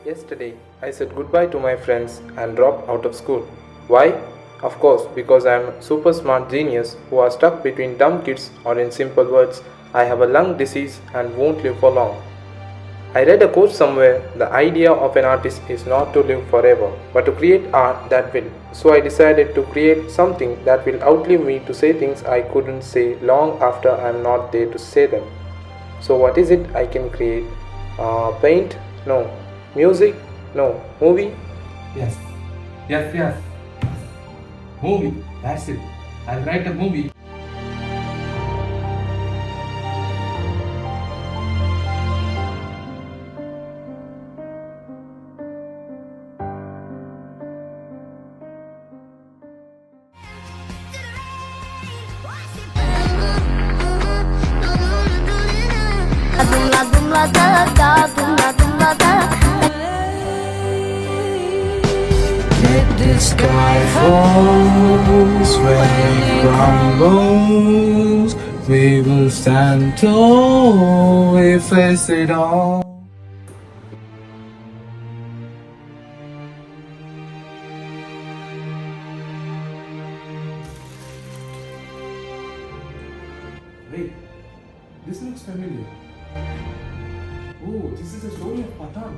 Yesterday, I said goodbye to my friends and dropped out of school. Why? Of course, because I am a super smart genius who are stuck between dumb kids, or in simple words, I have a lung disease and won't live for long. I read a quote somewhere: the idea of an artist is not to live forever, but to create art that will. So I decided to create something that will outlive me to say things I couldn't say long after I am not there to say them. So, what is it I can create? Paint? No. Music? No. Movie? Yes, yes. Movie. That's it. I'll write a movie. Let the sky falls when it crumbles. We will stand tall, we face it all. Wait, this looks familiar. Oh, this is a story of Patan.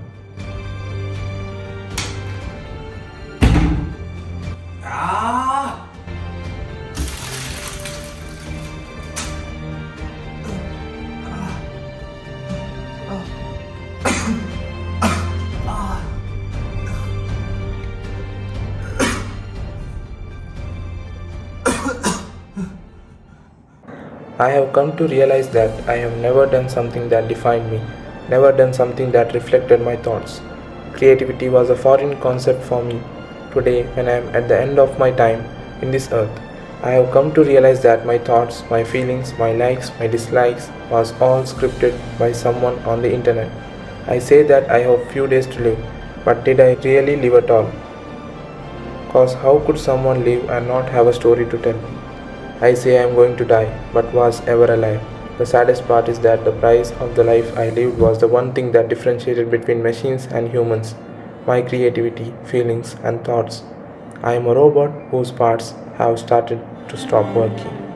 Ah! I have come to realize that I have never done something that defined me, never done something that reflected my thoughts. Creativity was a foreign concept for me. Today, when I am at the end of my time in this earth, I have come to realize that my thoughts, my feelings, my likes, my dislikes was all scripted by someone on the internet. I say that I have few days to live, but did I really live at all? Cause how could someone live and not have a story to tell? I say I am going to die, but was ever alive. The saddest part is that the price of the life I lived was the one thing that differentiated between machines and humans: my creativity, feelings, and thoughts. I am a robot whose parts have started to stop working.